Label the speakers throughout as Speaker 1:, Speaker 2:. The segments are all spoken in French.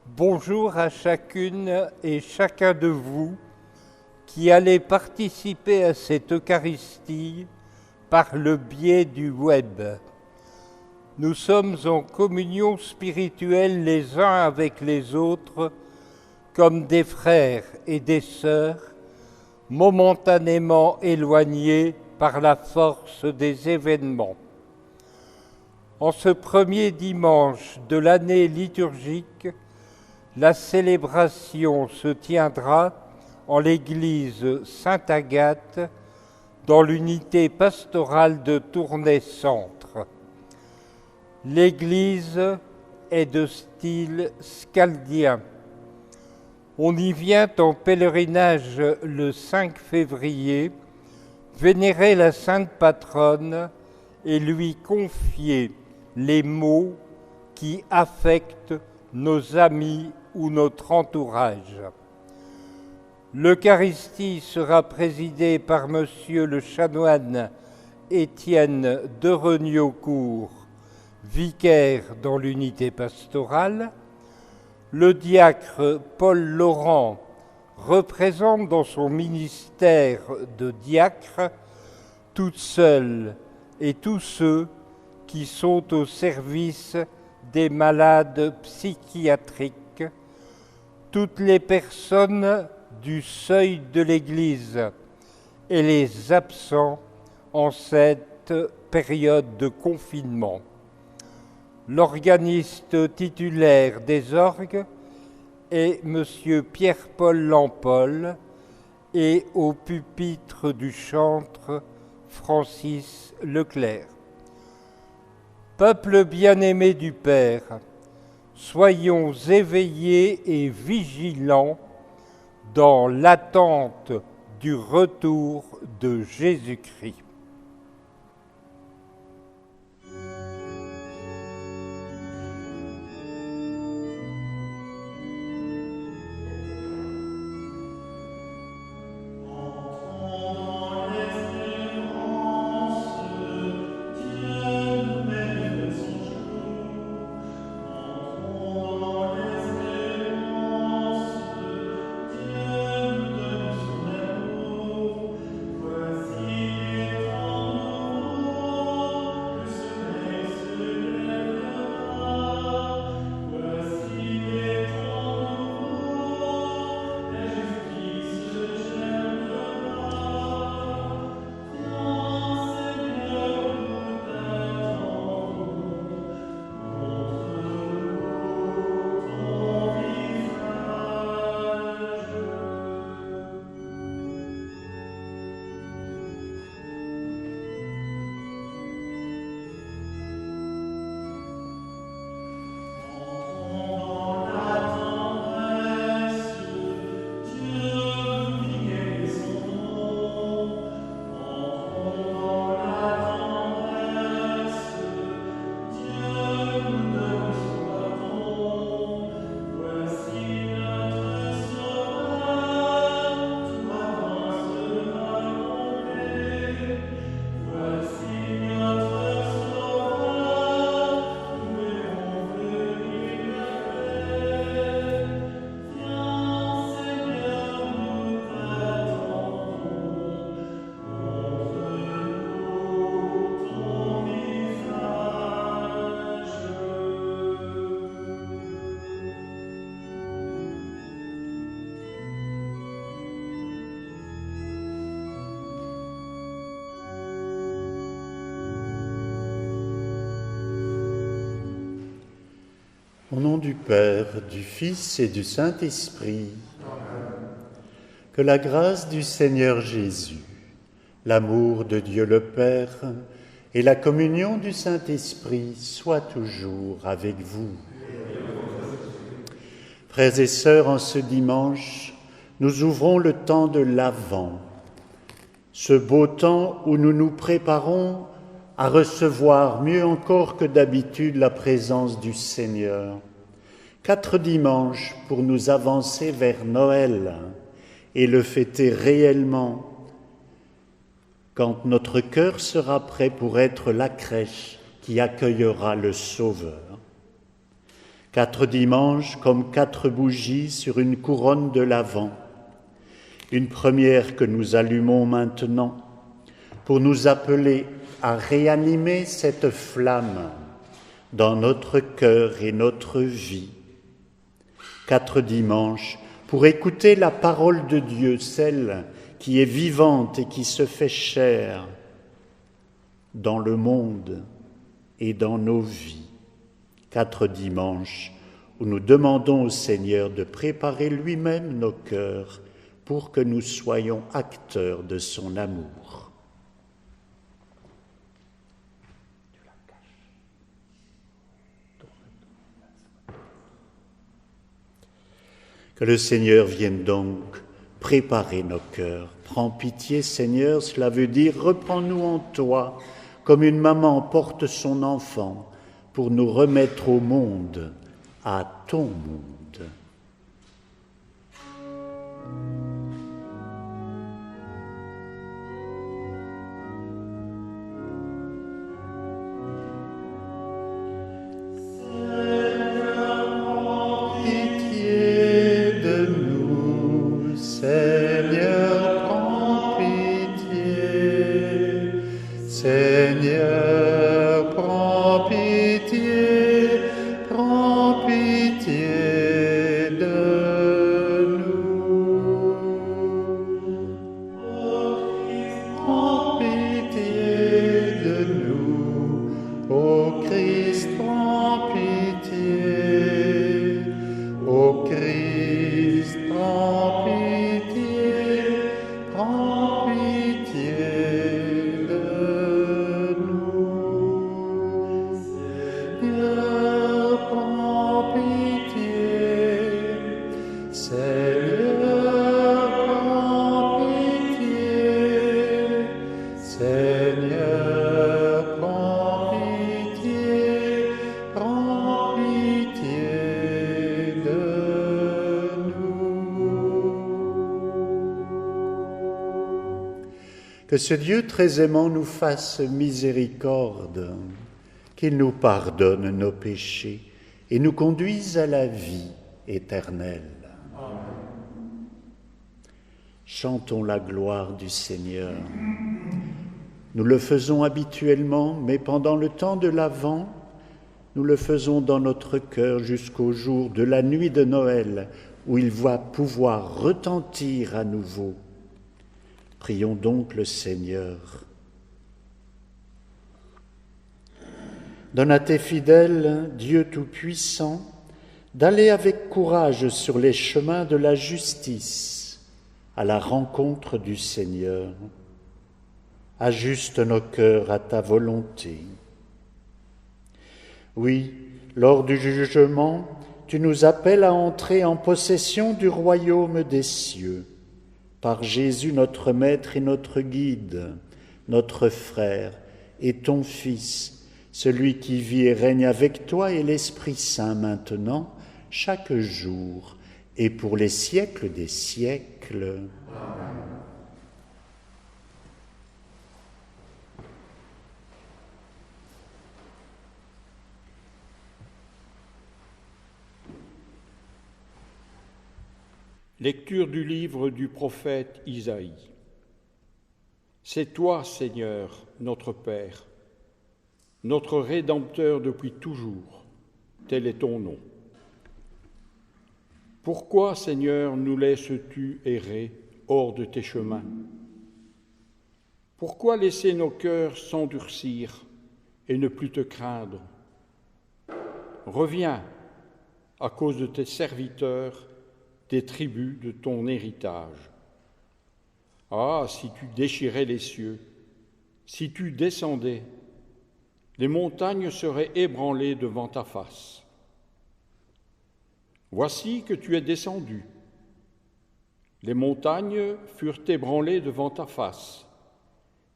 Speaker 1: Bonjour à chacune et chacun de vous qui allez participer à cette Eucharistie par le biais du web. Nous sommes en communion spirituelle les uns avec les autres comme des frères et des sœurs momentanément éloignés par la force des événements. En ce premier dimanche de l'année liturgique, la célébration se tiendra en l'église Sainte-Agathe dans l'unité pastorale de Tournai-Centre. L'église est de style scaldien. On y vient en pèlerinage le 5 février, vénérer la sainte patronne et lui confier les maux qui affectent nos amis ou notre entourage. L'Eucharistie sera présidée par Monsieur le chanoine Étienne de Regnaucourt, vicaire dans l'unité pastorale. Le diacre Paul Laurent représente dans son ministère de diacre toutes seules et tous ceux qui sont au service des malades psychiatriques, toutes les personnes du seuil de l'Église et les absents en cette période de confinement. L'organiste titulaire des orgues est M. Pierre-Paul Lampol et au pupitre du chantre Francis Leclerc. Peuple bien-aimé du Père, soyons éveillés et vigilants dans l'attente du retour de Jésus-Christ.
Speaker 2: Au nom du Père, du Fils et du Saint-Esprit, que la grâce du Seigneur Jésus, l'amour de Dieu le Père et la communion du Saint-Esprit soient toujours avec vous. Frères et sœurs, en ce dimanche, nous ouvrons le temps de l'Avent, ce beau temps où nous nous préparons à recevoir mieux encore que d'habitude la présence du Seigneur. 4 dimanches pour nous avancer vers Noël et le fêter réellement quand notre cœur sera prêt pour être la crèche qui accueillera le Sauveur. 4 dimanches comme 4 bougies sur une couronne de l'Avent. Une première que nous allumons maintenant pour nous appeler à réanimer cette flamme dans notre cœur et notre vie. 4 dimanches pour écouter la parole de Dieu, celle qui est vivante et qui se fait chair dans le monde et dans nos vies. 4 dimanches où nous demandons au Seigneur de préparer lui-même nos cœurs pour que nous soyons acteurs de son amour. Que le Seigneur vienne donc préparer nos cœurs. Prends pitié, Seigneur, cela veut dire reprends-nous en toi, comme une maman porte son enfant, pour nous remettre au monde, à ton monde. Que ce Dieu très aimant nous fasse miséricorde, qu'il nous pardonne nos péchés et nous conduise à la vie éternelle. Amen. Chantons la gloire du Seigneur. Nous le faisons habituellement, mais pendant le temps de l'Avent, nous le faisons dans notre cœur jusqu'au jour de la nuit de Noël, où il va pouvoir retentir à nouveau. Prions donc le Seigneur. Donne à tes fidèles, Dieu Tout-Puissant, d'aller avec courage sur les chemins de la justice, à la rencontre du Seigneur. Ajuste nos cœurs à ta volonté. Oui, lors du jugement, tu nous appelles à entrer en possession du royaume des cieux. Par Jésus notre Maître et notre Guide, notre Frère et ton Fils, celui qui vit et règne avec toi et l'Esprit Saint maintenant, chaque jour et pour les siècles des siècles. Amen.
Speaker 3: Lecture du livre du prophète Isaïe. C'est toi, Seigneur, notre Père, notre Rédempteur depuis toujours, tel est ton nom. Pourquoi, Seigneur, nous laisses-tu errer hors de tes chemins? Pourquoi laisser nos cœurs s'endurcir et ne plus te craindre? Reviens, à cause de tes serviteurs, des tribus de ton héritage. Ah, si tu déchirais les cieux, si tu descendais, les montagnes seraient ébranlées devant ta face. Voici que tu es descendu. Les montagnes furent ébranlées devant ta face.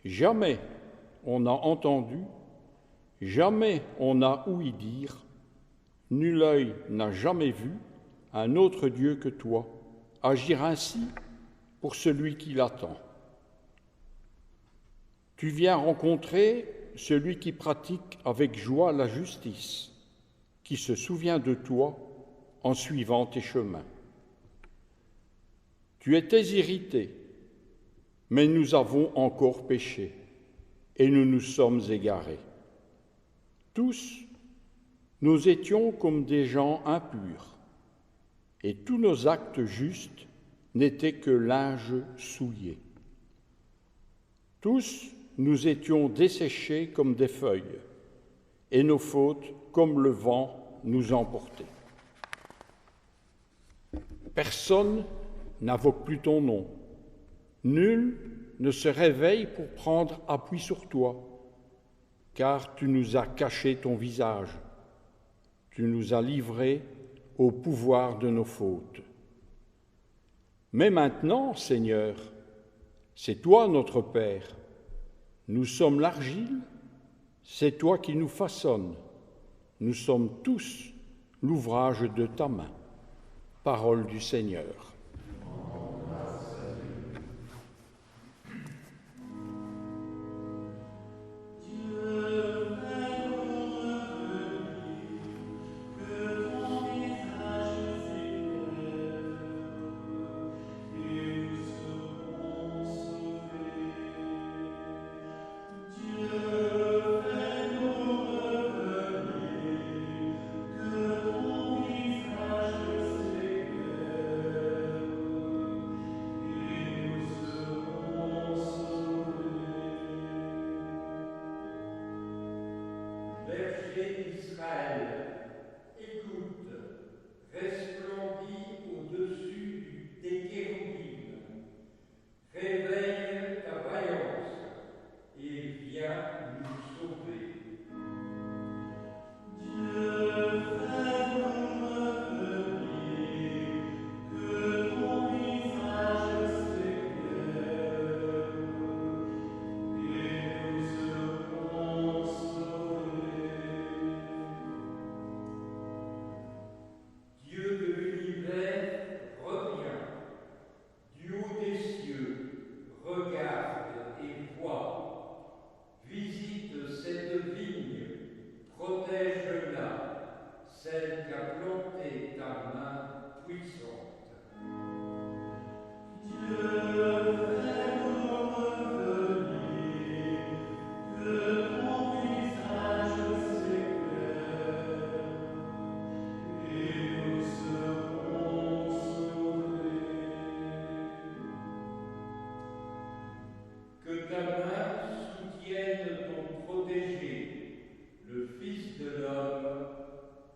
Speaker 3: Jamais on n'a entendu, jamais on n'a ouï dire, nul œil n'a jamais vu un autre Dieu que toi, agir ainsi pour celui qui l'attend. Tu viens rencontrer celui qui pratique avec joie la justice, qui se souvient de toi en suivant tes chemins. Tu étais irrité, mais nous avons encore péché et nous nous sommes égarés. Tous, nous étions comme des gens impurs, et tous nos actes justes n'étaient que linge souillé. Tous, nous étions desséchés comme des feuilles, et nos fautes, comme le vent, nous emportaient. Personne n'invoque plus ton nom. Nul ne se réveille pour prendre appui sur toi, car tu nous as caché ton visage. Tu nous as livrés au pouvoir de nos fautes. Mais maintenant, Seigneur, c'est toi notre Père. Nous sommes l'argile, c'est toi qui nous façonnes. Nous sommes tous l'ouvrage de ta main. Parole du Seigneur.
Speaker 1: Berger d'Israël, écoute, resplendis au-dessus des kérubimes, réveille ta vaillance et viens nous sauver. Dieu, fais-nous revenir, que ton visage s'éclaire, et nous serons sauvés. Dieu de l'univers, reviens, du haut des cieux, regarde et vois, visite cette vigne, protège-la, celle qu'a plantée ta main puissante. Dieu, fais-nous revenir, que ton visage s'éclaire, et nous serons sauvés. Que ta main soutienne ton protégé, le Fils de l'homme,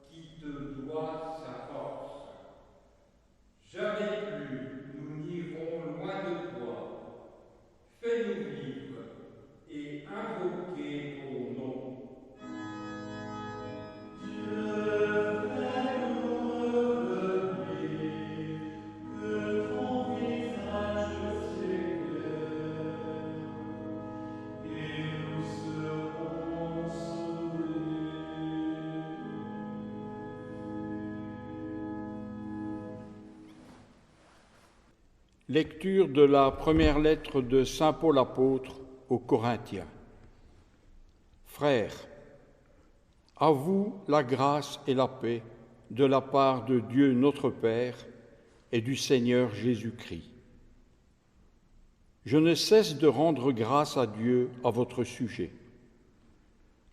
Speaker 1: qui te doit sa force. Jamais plus nous n'irons loin de toi. Fais-nous vivre et invoquer ton nom. Dieu, fais-nous revenir, que ton visage s'éclaire, et nous serons sauvés.
Speaker 3: Lecture de la première lettre de saint Paul apôtre aux Corinthiens. Frères, à vous la grâce et la paix de la part de Dieu notre Père et du Seigneur Jésus-Christ. Je ne cesse de rendre grâce à Dieu à votre sujet,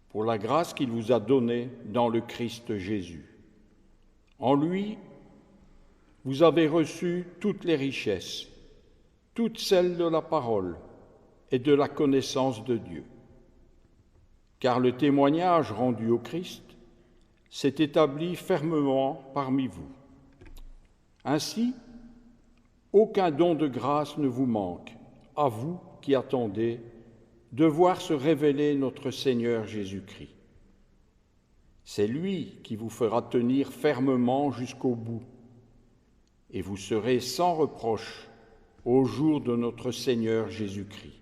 Speaker 3: pour la grâce qu'il vous a donnée dans le Christ Jésus. En lui, vous avez reçu toutes les richesses, toutes celles de la parole et de la connaissance de Dieu. Car le témoignage rendu au Christ s'est établi fermement parmi vous. Ainsi, aucun don de grâce ne vous manque, à vous qui attendez de voir se révéler notre Seigneur Jésus-Christ. C'est lui qui vous fera tenir fermement jusqu'au bout, et vous serez sans reproche au jour de notre Seigneur Jésus-Christ.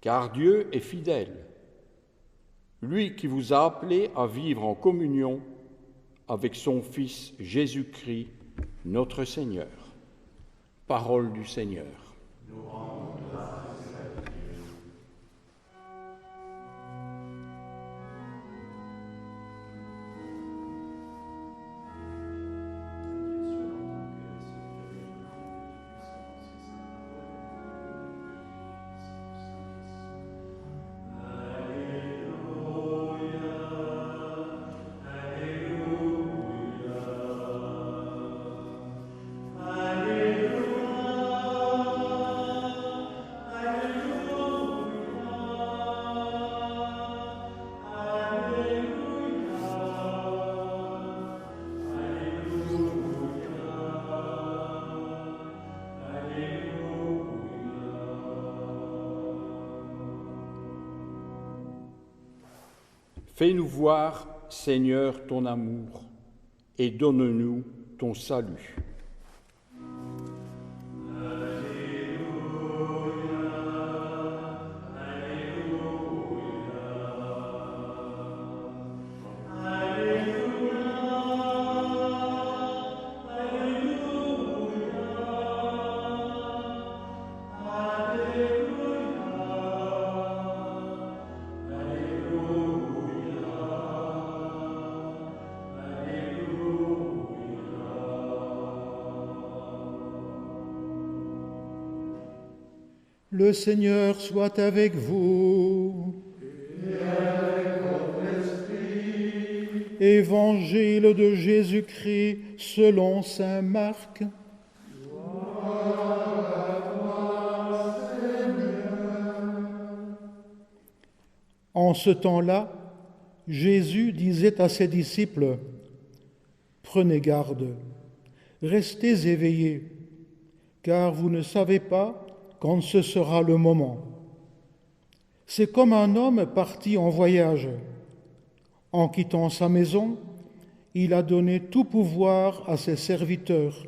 Speaker 3: Car Dieu est fidèle, lui qui vous a appelés à vivre en communion avec son Fils Jésus-Christ, notre Seigneur. Parole du Seigneur. Fais-nous voir, Seigneur, ton amour, et donne-nous ton salut.
Speaker 4: Le Seigneur soit avec vous.
Speaker 2: Et avec votre esprit.
Speaker 4: Évangile de Jésus-Christ selon saint Marc.
Speaker 2: Gloire à toi, Seigneur.
Speaker 4: En ce temps-là, Jésus disait à ses disciples : « Prenez garde, restez éveillés, car vous ne savez pas quand ce sera le moment. C'est comme un homme parti en voyage. En quittant sa maison, il a donné tout pouvoir à ses serviteurs,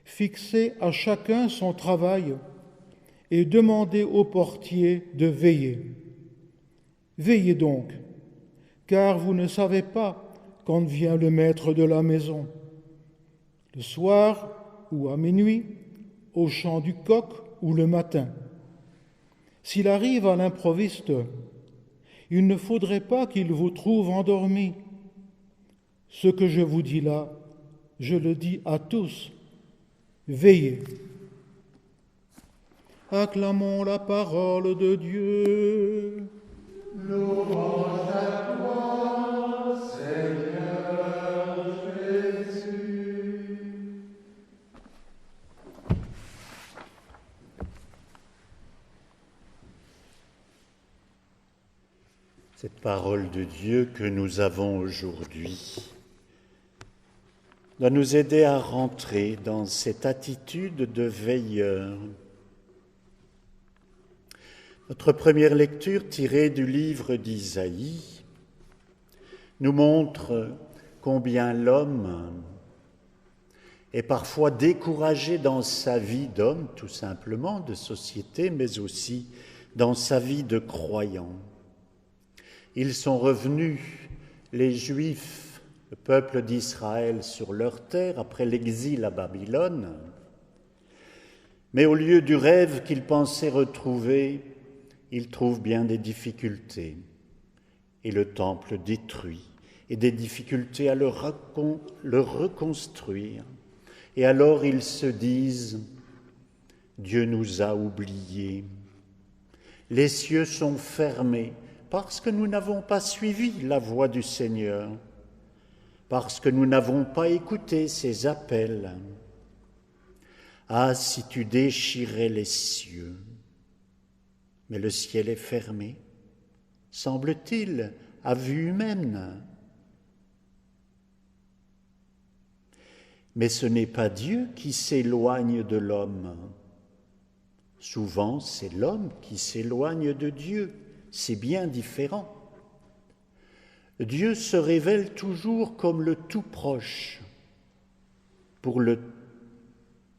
Speaker 4: fixé à chacun son travail et demandé au portier de veiller. Veillez donc, car vous ne savez pas quand vient le maître de la maison, le soir ou à minuit, au chant du coq ou le matin. S'il arrive à l'improviste, il ne faudrait pas qu'il vous trouve endormi. Ce que je vous dis là, je le dis à tous. Veillez. Acclamons la parole de Dieu.
Speaker 2: Louange à toi, Seigneur Jésus. Cette parole de Dieu que nous avons aujourd'hui doit nous aider à rentrer dans cette attitude de veilleur. Notre première lecture, tirée du livre d'Isaïe, nous montre combien l'homme est parfois découragé dans sa vie d'homme, tout simplement, de société, mais aussi dans sa vie de croyant. Ils sont revenus, les Juifs, le peuple d'Israël, sur leur terre après l'exil à Babylone, mais au lieu du rêve qu'ils pensaient retrouver, ils trouvent bien des difficultés, et le temple détruit, et des difficultés à le reconstruire. Et alors ils se disent : Dieu nous a oubliés. Les cieux sont fermés parce que nous n'avons pas suivi la voix du Seigneur, parce que nous n'avons pas écouté ses appels. Ah, si tu déchirais les cieux! Mais le ciel est fermé, semble-t-il, à vue humaine. Mais ce n'est pas Dieu qui s'éloigne de l'homme. Souvent, c'est l'homme qui s'éloigne de Dieu. C'est bien différent. Dieu se révèle toujours comme le tout proche. Pour le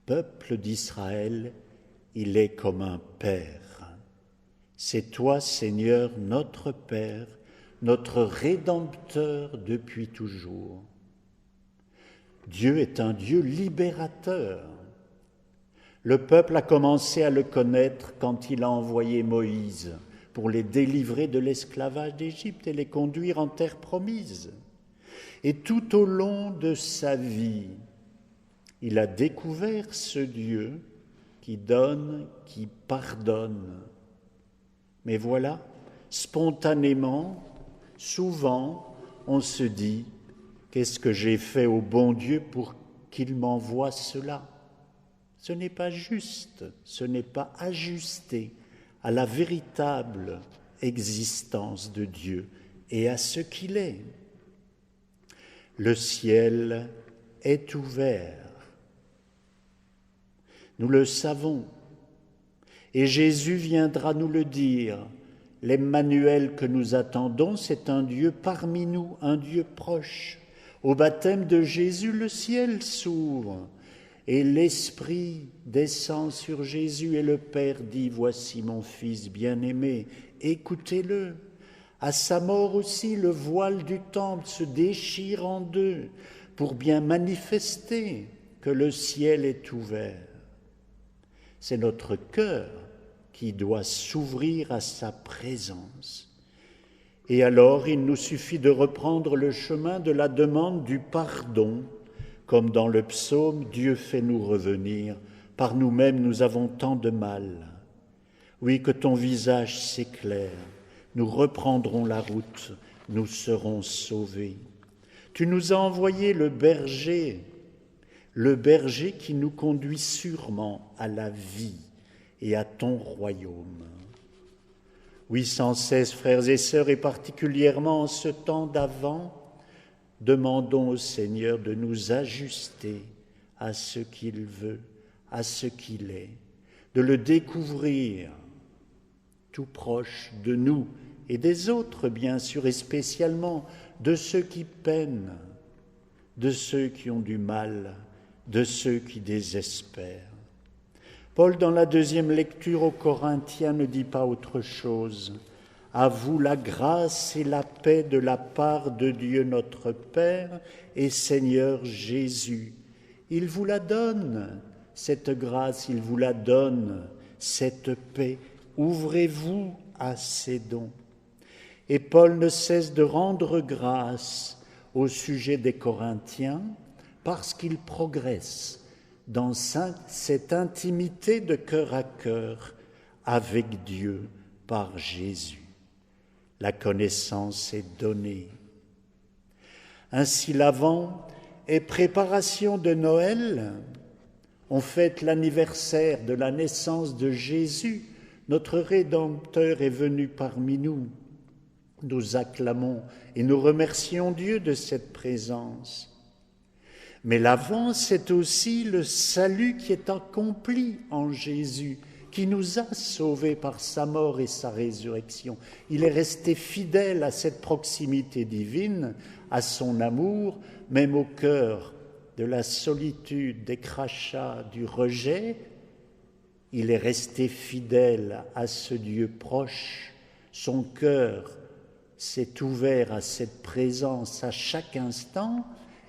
Speaker 2: peuple d'Israël, il est comme un père. C'est toi, Seigneur, notre Père, notre Rédempteur depuis toujours. Dieu est un Dieu libérateur. Le peuple a commencé à le connaître quand il a envoyé Moïse pour les délivrer de l'esclavage d'Égypte et les conduire en terre promise. Et tout au long de sa vie, il a découvert ce Dieu qui donne, qui pardonne. Mais voilà, spontanément, souvent, on se dit : qu'est-ce que j'ai fait au bon Dieu pour qu'il m'envoie cela ? Ce n'est pas juste, ce n'est pas ajusté à la véritable existence de Dieu et à ce qu'il est. Le ciel est ouvert. Nous le savons. Et Jésus viendra nous le dire. L'Emmanuel que nous attendons, c'est un Dieu parmi nous, un Dieu proche. Au baptême de Jésus, le ciel s'ouvre et l'Esprit descend sur Jésus et le Père dit « Voici mon Fils bien-aimé, écoutez-le ». À sa mort aussi, le voile du temple se déchire en deux pour bien manifester que le ciel est ouvert. C'est notre cœur qui doit s'ouvrir à sa présence. Et alors, il nous suffit de reprendre le chemin de la demande du pardon. Comme dans le psaume, Dieu fait nous revenir. Par nous-mêmes, nous avons tant de mal. Oui, que ton visage s'éclaire. Nous reprendrons la route. Nous serons sauvés. Tu nous as envoyé le berger qui nous conduit sûrement à la vie et à ton royaume. Oui, sans cesse, frères et sœurs, et particulièrement en ce temps d'Avent, demandons au Seigneur de nous ajuster à ce qu'il veut, à ce qu'il est, de le découvrir tout proche de nous et des autres, bien sûr, et spécialement de ceux qui peinent, de ceux qui ont du mal, de ceux qui désespèrent. Paul, dans la deuxième lecture aux Corinthiens, ne dit pas autre chose. « À vous la grâce et la paix de la part de Dieu notre Père et Seigneur Jésus. » Il vous la donne, cette grâce, il vous la donne, cette paix. Ouvrez-vous à ces dons. Et Paul ne cesse de rendre grâce au sujet des Corinthiens parce qu'ils progressent dans cette intimité de cœur à cœur avec Dieu par Jésus. La connaissance est donnée. Ainsi, l'Avent est préparation de Noël. On fête l'anniversaire de la naissance de Jésus. Notre Rédempteur est venu parmi nous. Nous acclamons et nous remercions Dieu de cette présence. Mais l'Avent, c'est aussi le salut qui est accompli en Jésus, qui nous a sauvés par sa mort et sa résurrection. Il est resté fidèle à cette proximité divine, à son amour, même au cœur de la solitude, des crachats, du rejet. Il est resté fidèle à ce Dieu proche. Son cœur s'est ouvert à cette présence à chaque instant.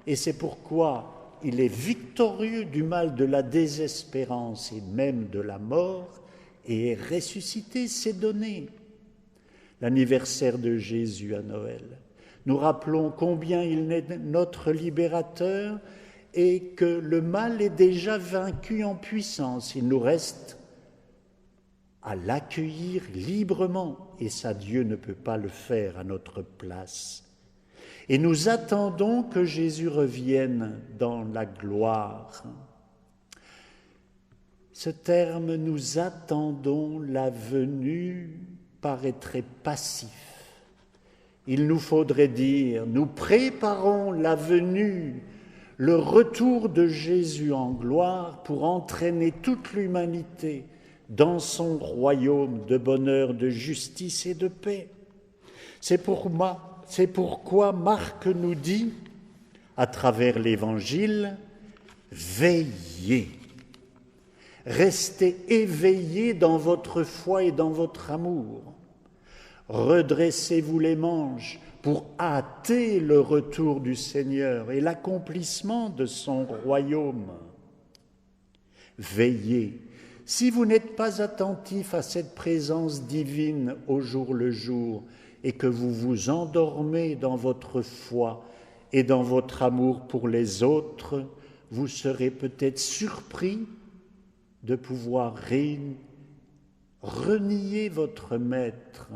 Speaker 2: Et c'est pourquoi il est victorieux du mal de la désespérance et même de la mort et est ressuscité, c'est donné. L'anniversaire de Jésus à Noël. Nous rappelons combien il est notre libérateur et que le mal est déjà vaincu en puissance. Il nous reste à l'accueillir librement et ça, Dieu ne peut pas le faire à notre place. Et nous attendons que Jésus revienne dans la gloire. Ce terme « nous attendons la venue » paraît très passif. Il nous faudrait dire « nous préparons la venue », le retour de Jésus en gloire pour entraîner toute l'humanité dans son royaume de bonheur, de justice et de paix. C'est pourquoi Marc nous dit, à travers l'Évangile, « Veillez ». Restez éveillés dans votre foi et dans votre amour. Redressez-vous les manches pour hâter le retour du Seigneur et l'accomplissement de son royaume. Veillez. Si vous n'êtes pas attentif à cette présence divine au jour le jour et que vous vous endormez dans votre foi et dans votre amour pour les autres, vous serez peut-être surpris de pouvoir renier votre maître,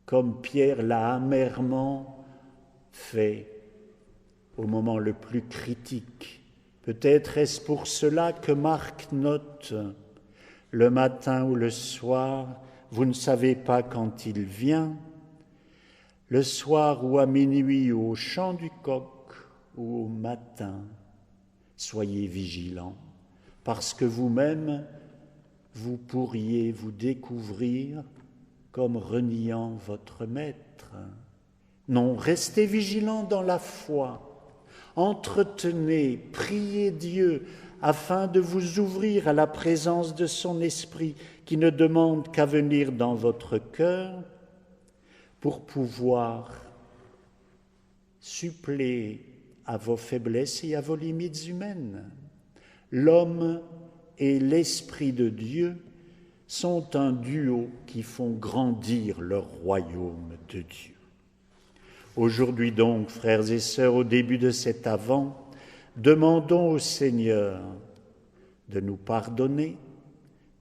Speaker 2: comme Pierre l'a amèrement fait au moment le plus critique. Peut-être est-ce pour cela que Marc note « Le matin ou le soir, vous ne savez pas quand il vient. Le soir ou à minuit ou au chant du coq ou au matin, soyez vigilants. » Parce que vous-même, vous pourriez vous découvrir comme reniant votre maître. Non, restez vigilants dans la foi. Entretenez, priez Dieu afin de vous ouvrir à la présence de son esprit qui ne demande qu'à venir dans votre cœur pour pouvoir suppléer à vos faiblesses et à vos limites humaines. L'homme et l'Esprit de Dieu sont un duo qui font grandir le royaume de Dieu. Aujourd'hui donc, frères et sœurs, au début de cet Avent, demandons au Seigneur de nous pardonner,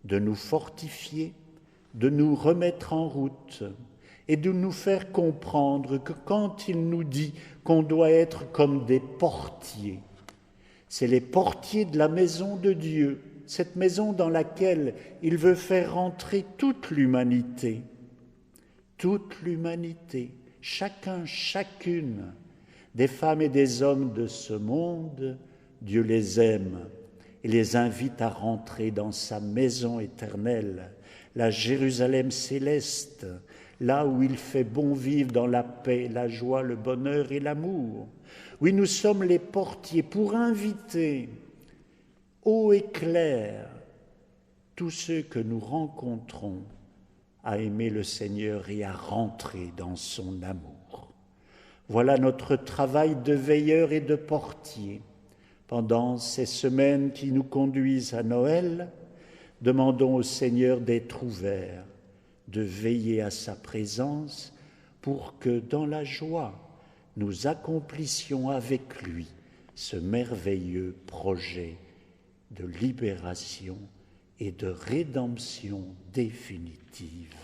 Speaker 2: de nous fortifier, de nous remettre en route et de nous faire comprendre que quand il nous dit qu'on doit être comme des portiers, c'est les portiers de la maison de Dieu, cette maison dans laquelle il veut faire rentrer toute l'humanité, chacun, chacune, des femmes et des hommes de ce monde. Dieu les aime et les invite à rentrer dans sa maison éternelle, la Jérusalem céleste, là où il fait bon vivre dans la paix, la joie, le bonheur et l'amour. Oui, nous sommes les portiers pour inviter haut et clair tous ceux que nous rencontrons à aimer le Seigneur et à rentrer dans son amour. Voilà notre travail de veilleur et de portier. Pendant ces semaines qui nous conduisent à Noël, demandons au Seigneur d'être ouvert, de veiller à sa présence pour que dans la joie, nous accomplissions avec lui ce merveilleux projet de libération et de rédemption définitive.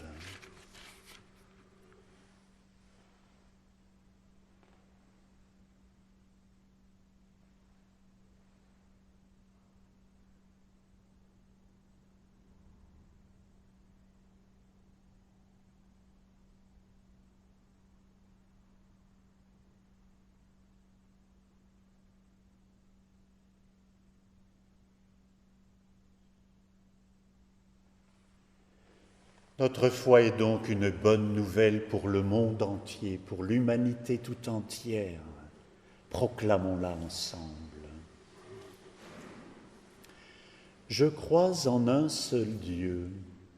Speaker 2: Notre foi est donc une bonne nouvelle pour le monde entier, pour l'humanité tout entière. Proclamons-la ensemble. Je crois en un seul Dieu,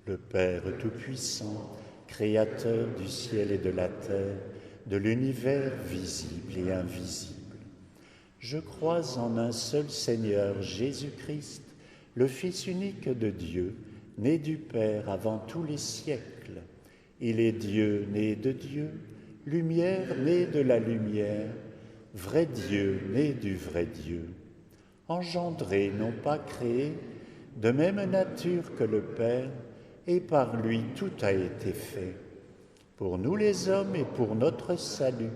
Speaker 2: le Père Tout-Puissant, Créateur du ciel et de la terre, de l'univers visible et invisible. Je crois en un seul Seigneur, Jésus-Christ, le Fils unique de Dieu, né du Père avant tous les siècles. Il est Dieu né de Dieu, lumière née de la lumière, vrai Dieu né du vrai Dieu. Engendré, non pas créé, de même nature que le Père, et par lui tout a été fait. Pour nous les hommes et pour notre salut,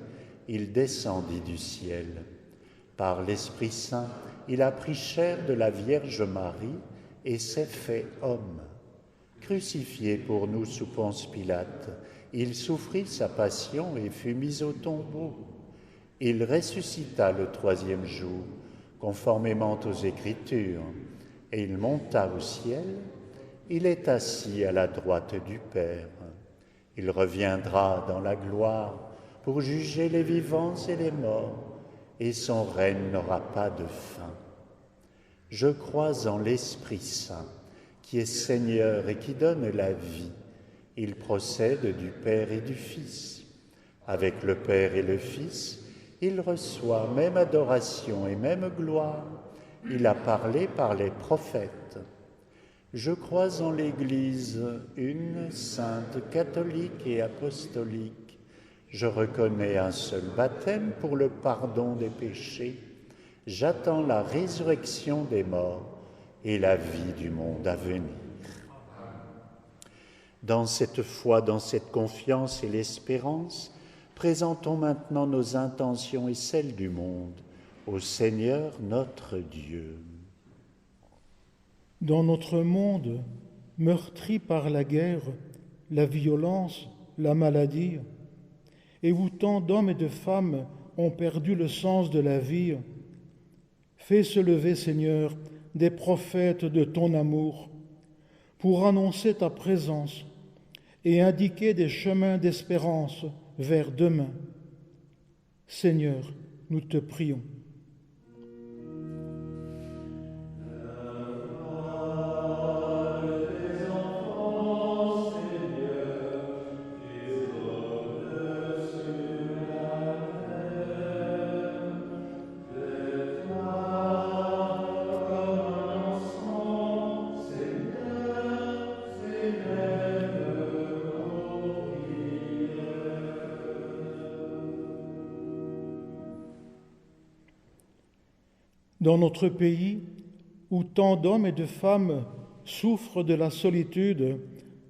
Speaker 2: il descendit du ciel. Par l'Esprit Saint, il a pris chair de la Vierge Marie et s'est fait homme. Crucifié pour nous sous Ponce Pilate, il souffrit sa passion et fut mis au tombeau. Il ressuscita le troisième jour, conformément aux Écritures, et il monta au ciel. Il est assis à la droite du Père. Il reviendra dans la gloire pour juger les vivants et les morts, et son règne n'aura pas de fin. Je crois en l'Esprit Saint, qui est Seigneur et qui donne la vie. Il procède du Père et du Fils. Avec le Père et le Fils, il reçoit même adoration et même gloire. Il a parlé par les prophètes. Je crois en l'Église, une, sainte, catholique et apostolique. Je reconnais un seul baptême pour le pardon des péchés. J'attends la résurrection des morts et la vie du monde à venir. Dans cette foi, dans cette confiance et l'espérance, présentons maintenant nos intentions et celles du monde au Seigneur notre Dieu.
Speaker 4: Dans notre monde, meurtri par la guerre, la violence, la maladie, et où tant d'hommes et de femmes ont perdu le sens de la vie, fais se lever, Seigneur, des prophètes de ton amour, pour annoncer ta présence et indiquer des chemins d'espérance vers demain. Seigneur, nous te prions. Dans notre pays, où tant d'hommes et de femmes souffrent de la solitude,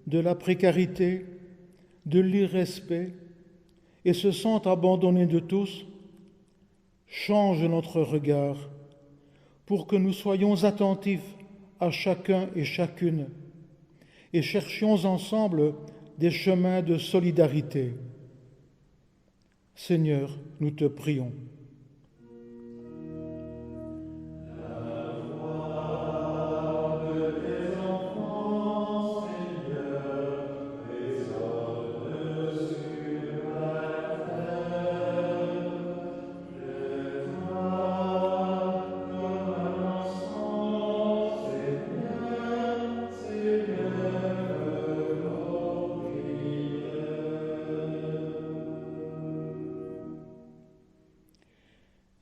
Speaker 4: de la précarité, de l'irrespect et se sentent abandonnés de tous, change notre regard pour que nous soyons attentifs à chacun et chacune et cherchions ensemble des chemins de solidarité. Seigneur, nous te prions.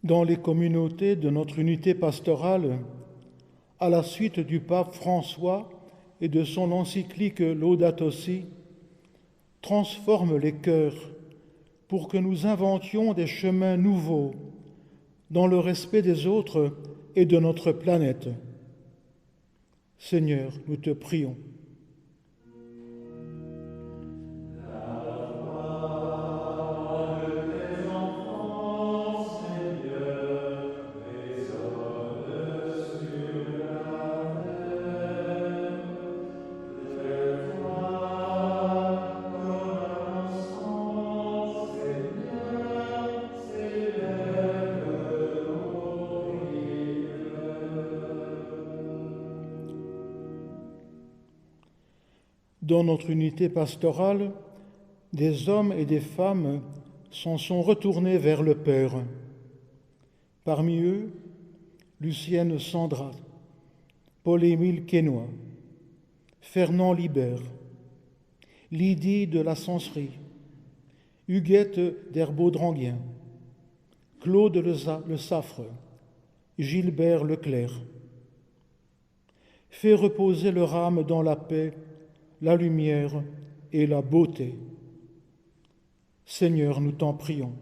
Speaker 4: Dans les communautés de notre unité pastorale, à la suite du pape François et de son encyclique Laudato Si, transforme les cœurs pour que nous inventions des chemins nouveaux dans le respect des autres et de notre planète. Seigneur, nous te prions. Dans notre unité pastorale, des hommes et des femmes s'en sont retournés vers le Père. Parmi eux, Lucienne Sandra, Paul-Émile Quesnoy, Fernand Libert, Lydie de la Sancerie, Huguette d'Herbaud-Dranguien, Claude Le Saffre, Gilbert Leclerc. Fais reposer leur âme dans la paix, la lumière et la beauté. Seigneur, nous t'en prions.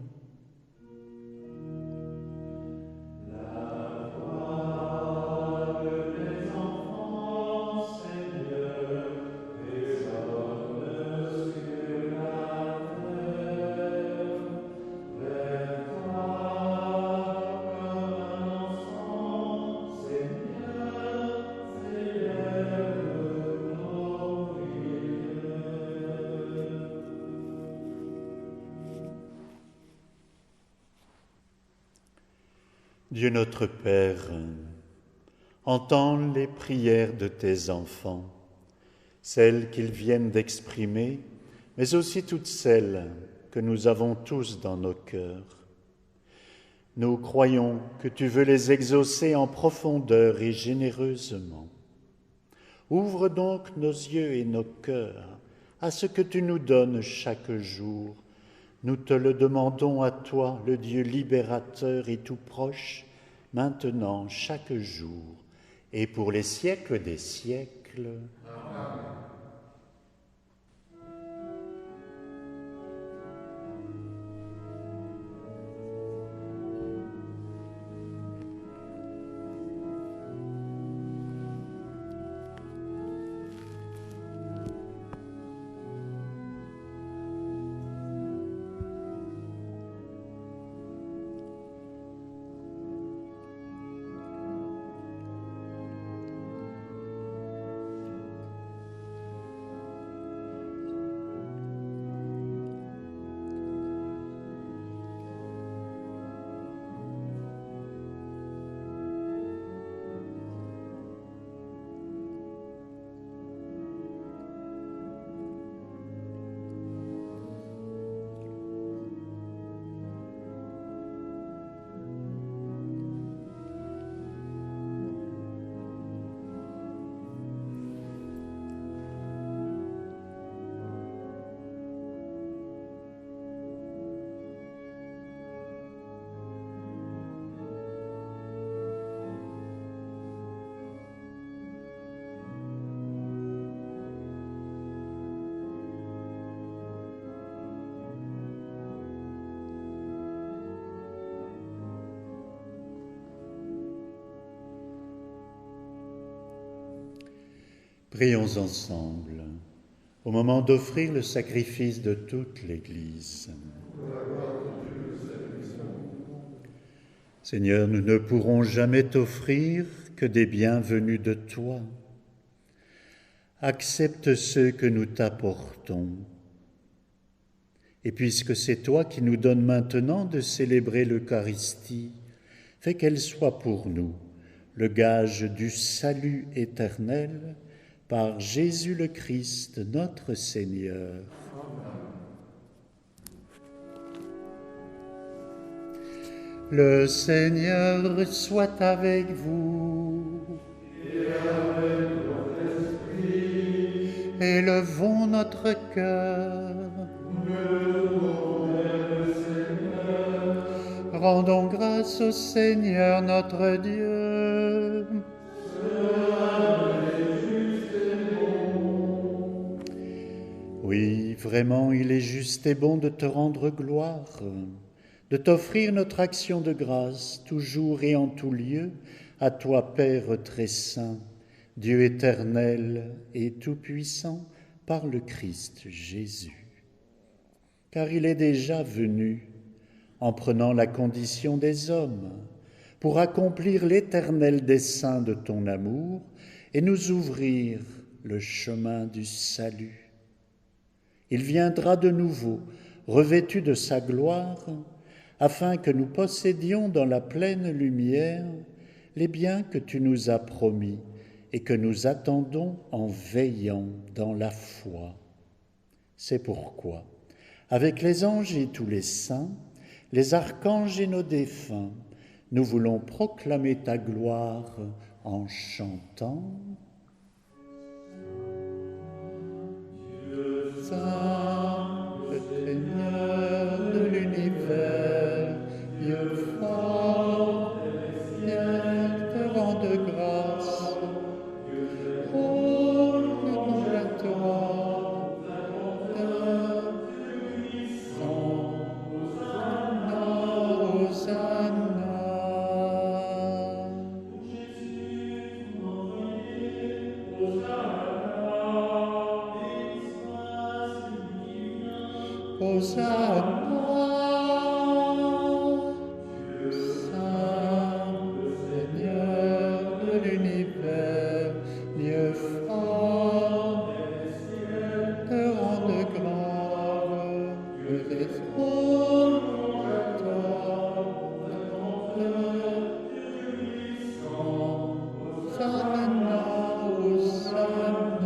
Speaker 2: Dieu notre Père, entends les prières de tes enfants, celles qu'ils viennent d'exprimer, mais aussi toutes celles que nous avons tous dans nos cœurs. Nous croyons que tu veux les exaucer en profondeur et généreusement. Ouvre donc nos yeux et nos cœurs à ce que tu nous donnes chaque jour. Nous te le demandons à toi, le Dieu libérateur et tout proche, maintenant, chaque jour, et pour les siècles des siècles. Amen. Prions ensemble au moment d'offrir le sacrifice de toute l'Église. Seigneur, nous ne pourrons jamais t'offrir que des biens venus de toi. Accepte ceux que nous t'apportons. Et puisque c'est toi qui nous donnes maintenant de célébrer l'Eucharistie, fais qu'elle soit pour nous le gage du salut éternel par Jésus le Christ, notre Seigneur. Le Seigneur soit avec vous. Et avec votre esprit. Élevons notre cœur. Rendons grâce au Seigneur notre Dieu. Oui, vraiment, il est juste et bon de te rendre gloire, de t'offrir notre action de grâce, toujours et en tout lieu, à toi, Père très saint, Dieu éternel et tout-puissant, par le Christ Jésus. Car il est déjà venu, en prenant la condition des hommes, pour accomplir l'éternel dessein de ton amour et nous ouvrir le chemin du salut. Il viendra de nouveau, revêtu de sa gloire, afin que nous possédions dans la pleine lumière les biens que tu nous as promis et que nous attendons en veillant dans la foi. C'est pourquoi, avec les anges et tous les saints, les archanges et nos défunts, nous voulons proclamer ta gloire en chantant. Dieu saint, le Seigneur de l'univers, Dieu fort, ciel te rende grâce. Oh, louange à toi, Père puissant, Hosanna, Hosanna. Hosanna, Saint, le Seigneur de l'univers, Dieu fort, te rende grâce, que tes trônes à toi, Père puissant, Hosanna, Hosanna.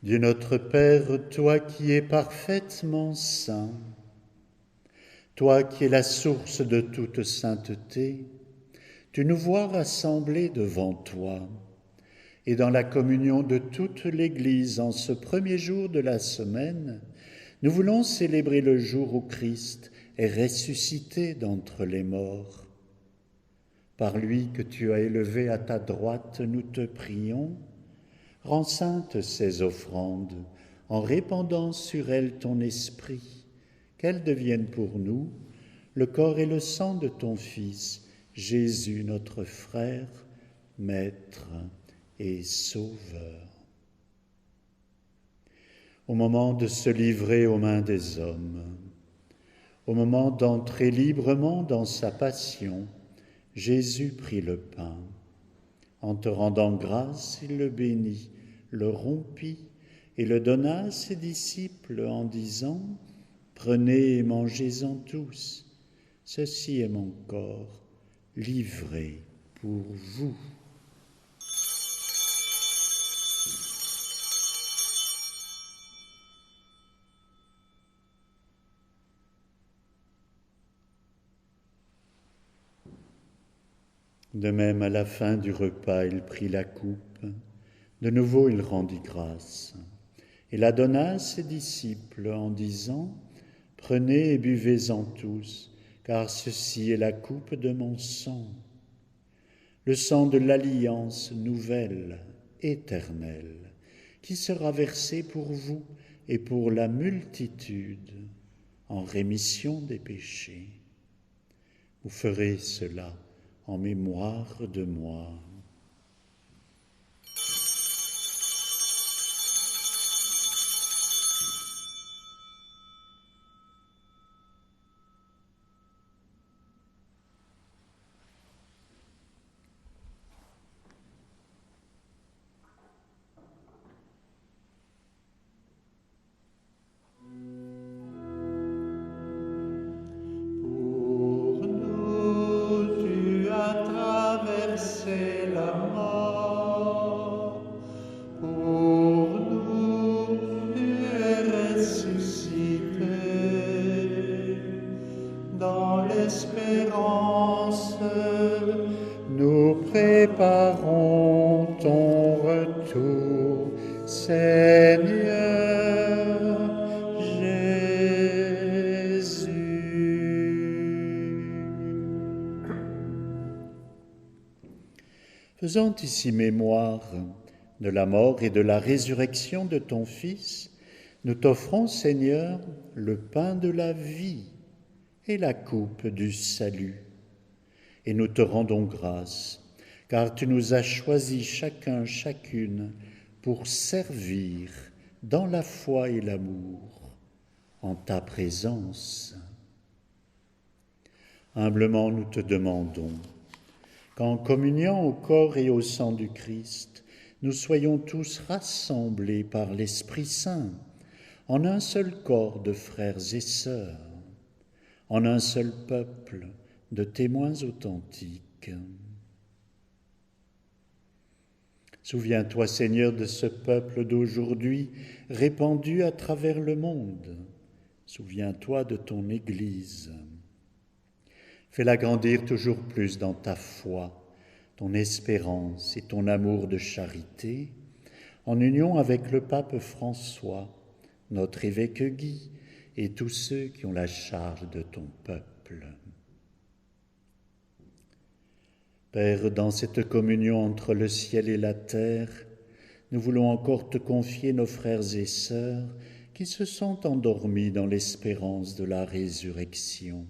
Speaker 2: Dieu notre Père, toi qui es parfaitement saint, toi qui es la source de toute sainteté, tu nous vois rassemblés devant toi, et dans la communion de toute l'Église en ce premier jour de la semaine, nous voulons célébrer le jour où Christ est ressuscité d'entre les morts. Par lui que tu as élevé à ta droite, nous te prions. Rends saintes ces offrandes en répandant sur elles ton esprit, qu'elles deviennent pour nous le corps et le sang de ton Fils, Jésus notre frère, Maître et Sauveur. Au moment de se livrer aux mains des hommes, au moment d'entrer librement dans sa passion, Jésus prit le pain. En te rendant grâce, il le bénit, le rompit et le donna à ses disciples en disant « Prenez et mangez-en tous, ceci est mon corps, livré pour vous. » De même, à la fin du repas, il prit la coupe. De nouveau, il rendit grâce et la donna à ses disciples en disant « Prenez et buvez-en tous, car ceci est la coupe de mon sang, le sang de l'alliance nouvelle, éternelle, qui sera versé pour vous et pour la multitude en rémission des péchés. Vous ferez cela en mémoire de moi. Nous préparons ton retour, Seigneur Jésus. Faisant ici mémoire de la mort et de la résurrection de ton Fils, nous t'offrons, Seigneur, le pain de la vie et la coupe du salut. Et nous te rendons grâce, car tu nous as choisis chacun, chacune, pour servir dans la foi et l'amour, en ta présence. Humblement nous te demandons qu'en communiant au corps et au sang du Christ, nous soyons tous rassemblés par l'Esprit Saint en un seul corps de frères et sœurs, en un seul peuple de témoins authentiques. Souviens-toi, Seigneur, de ce peuple d'aujourd'hui répandu à travers le monde. Souviens-toi de ton Église. Fais-la grandir toujours plus dans ta foi, ton espérance et ton amour de charité, en union avec le pape François, notre évêque Guy et tous ceux qui ont la charge de ton peuple. Père, dans cette communion entre le ciel et la terre, nous voulons encore te confier nos frères et sœurs qui se sont endormis dans l'espérance de la résurrection.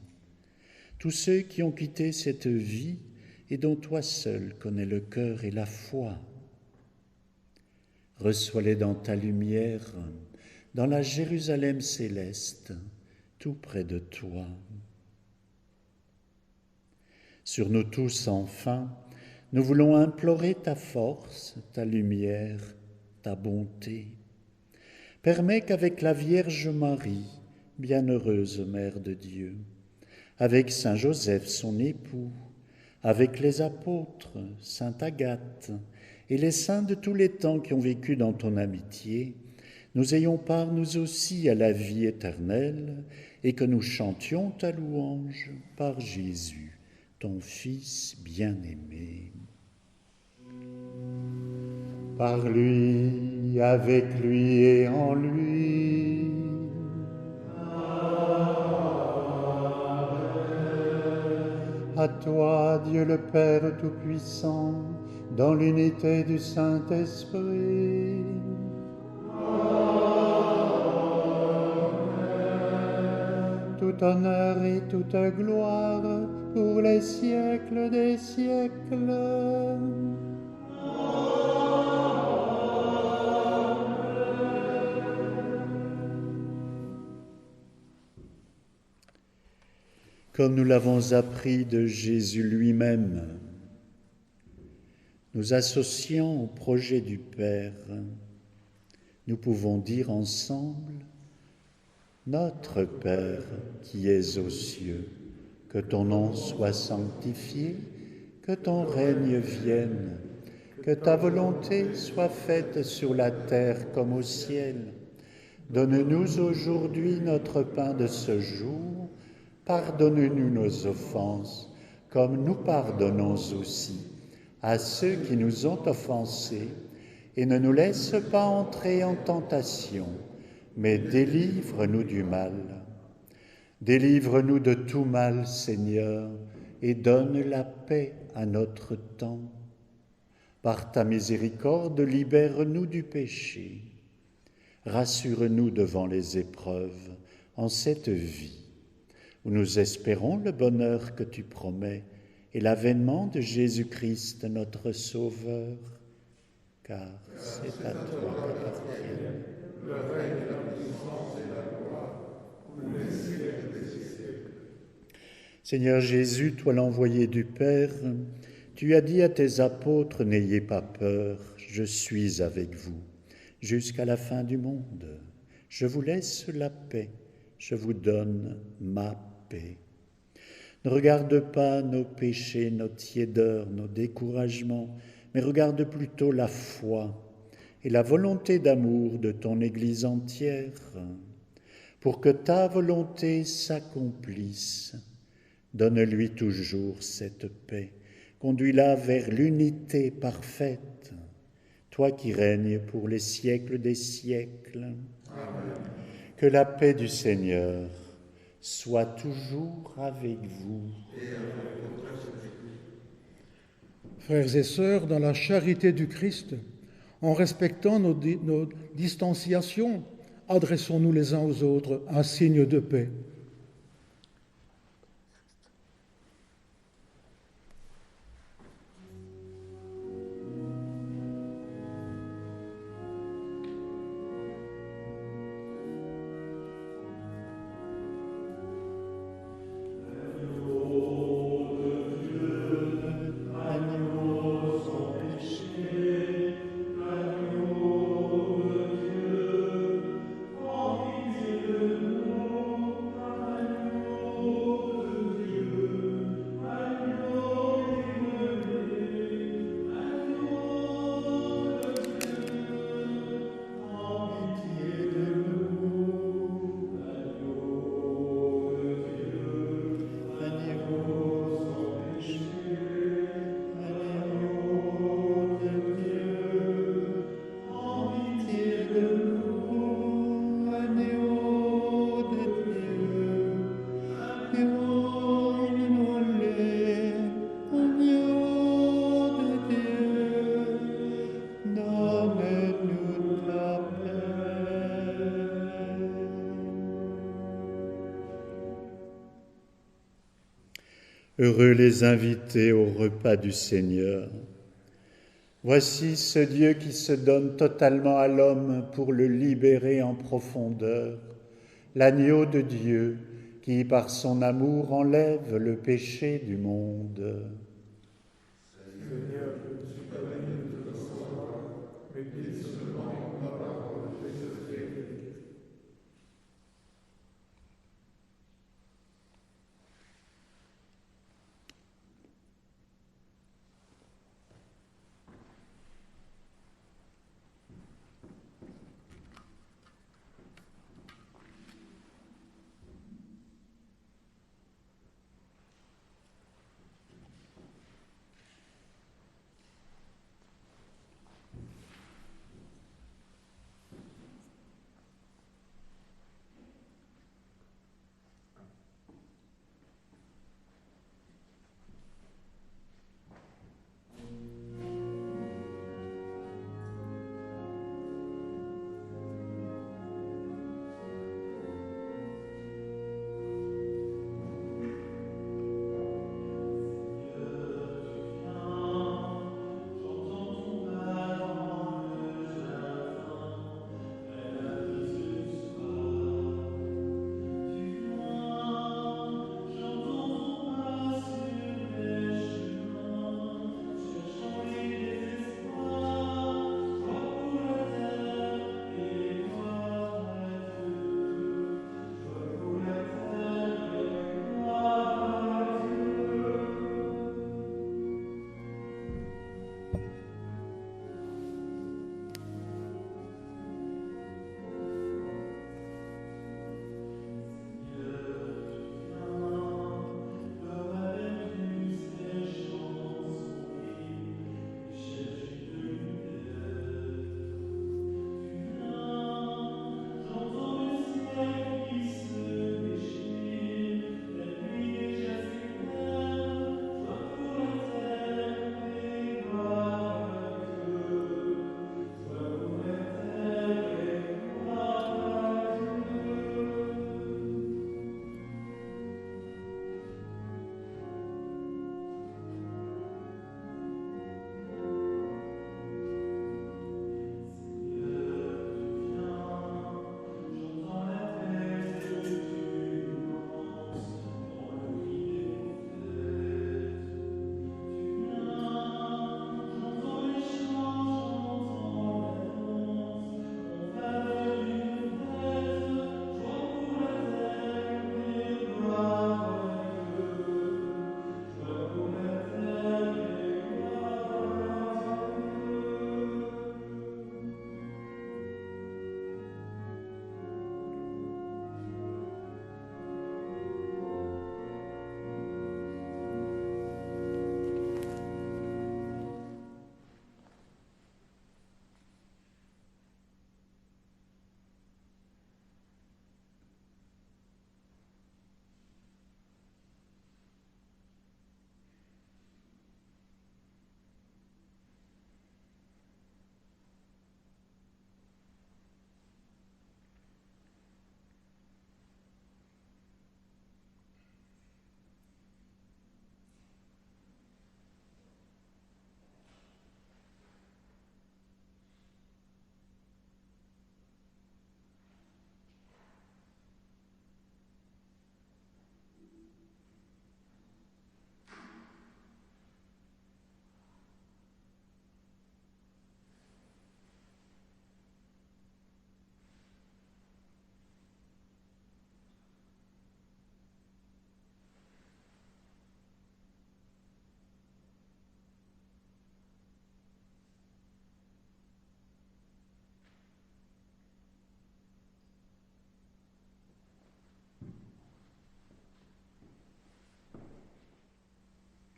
Speaker 2: Tous ceux qui ont quitté cette vie et dont toi seul connais le cœur et la foi. Reçois-les dans ta lumière, dans la Jérusalem céleste, tout près de toi. Sur nous tous, enfin, nous voulons implorer ta force, ta lumière, ta bonté. Permets qu'avec la Vierge Marie, bienheureuse Mère de Dieu, avec Saint Joseph, son époux, avec les apôtres, Sainte Agathe et les saints de tous les temps qui ont vécu dans ton amitié, nous ayons part nous aussi à la vie éternelle et que nous chantions ta louange par Jésus, ton Fils bien-aimé. Par lui, avec lui et en lui. À toi, Dieu le Père Tout-Puissant, dans l'unité du Saint-Esprit. Tout honneur et toute gloire pour les siècles des siècles. Comme nous l'avons appris de Jésus lui-même, nous associant au projet du Père, nous pouvons dire ensemble: Notre Père qui es aux cieux, que ton nom soit sanctifié, que ton règne vienne, que ta volonté soit faite sur la terre comme au ciel. Donne-nous aujourd'hui notre pain de ce jour. Pardonne-nous nos offenses, comme nous pardonnons aussi à ceux qui nous ont offensés, et ne nous laisse pas entrer en tentation, mais délivre-nous du mal. Délivre-nous de tout mal, Seigneur, et donne la paix à notre temps. Par ta miséricorde, libère-nous du péché. Rassure-nous devant les épreuves en cette vie. où nous espérons le bonheur que tu promets et l'avènement de Jésus-Christ, notre Sauveur. Car c'est à toi qu'appartiennent le règne, la puissance et la gloire, pour les siècles des siècles. Seigneur Jésus, toi l'envoyé du Père, tu as dit à tes apôtres, n'ayez pas peur, je suis avec vous jusqu'à la fin du monde. Je vous laisse la paix, je vous donne ma paix. Ne regarde pas nos péchés, nos tiédeurs, nos découragements, mais regarde plutôt la foi et la volonté d'amour de ton Église entière, pour que ta volonté s'accomplisse. Donne-lui toujours cette paix, conduis-la vers l'unité parfaite, toi qui règnes pour les siècles des siècles. Amen. Que la paix du Seigneur soit toujours avec vous.
Speaker 4: Frères et sœurs, dans la charité du Christ, en respectant nos distanciations, adressons-nous les uns aux autres un signe de paix.
Speaker 2: Heureux les invités au repas du Seigneur. Voici ce Dieu qui se donne totalement à l'homme pour le libérer en profondeur, l'agneau de Dieu qui, par son amour, enlève le péché du monde. Seigneur, je ne suis pas digne de te recevoir, mais dis seulement la parole et je serai guéri.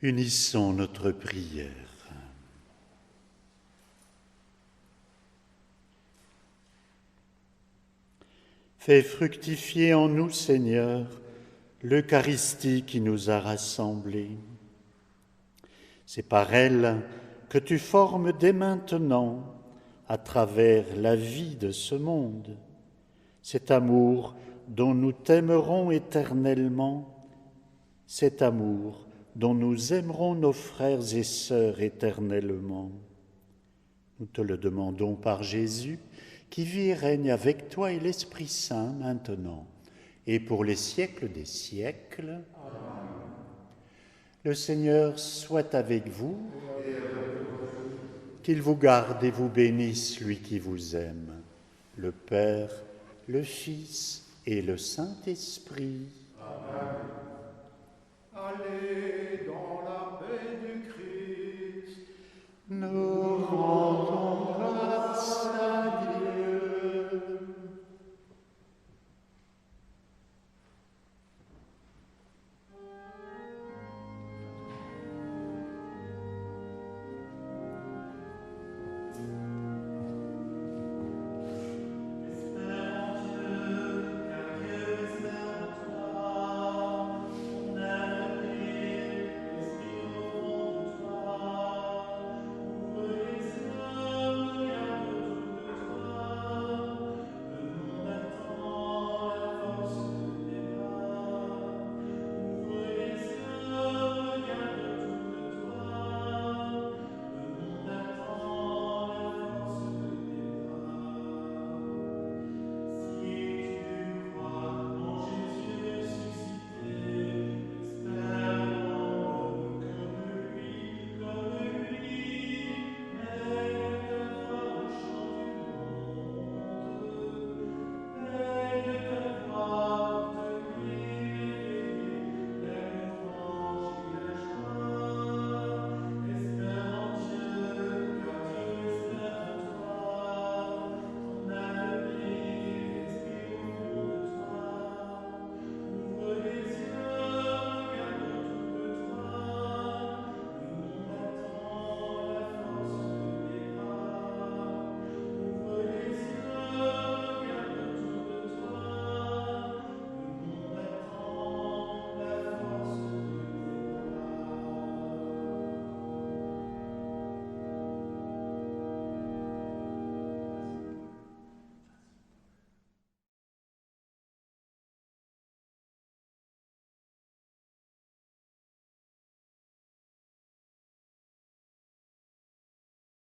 Speaker 2: Unissons notre prière. Fais fructifier en nous, Seigneur, l'Eucharistie qui nous a rassemblés. C'est par elle que tu formes dès maintenant, à travers la vie de ce monde, cet amour dont nous t'aimerons éternellement, cet amour dont nous aimerons nos frères et sœurs éternellement. Nous te le demandons par Jésus, qui vit et règne avec toi et l'Esprit Saint maintenant et pour les siècles des siècles. Amen. Le Seigneur soit avec vous, qu'il vous garde et vous bénisse, lui qui vous aime, le Père, le Fils et le Saint-Esprit.
Speaker 4: Amen. Allez dans la paix du Christ.
Speaker 2: Nous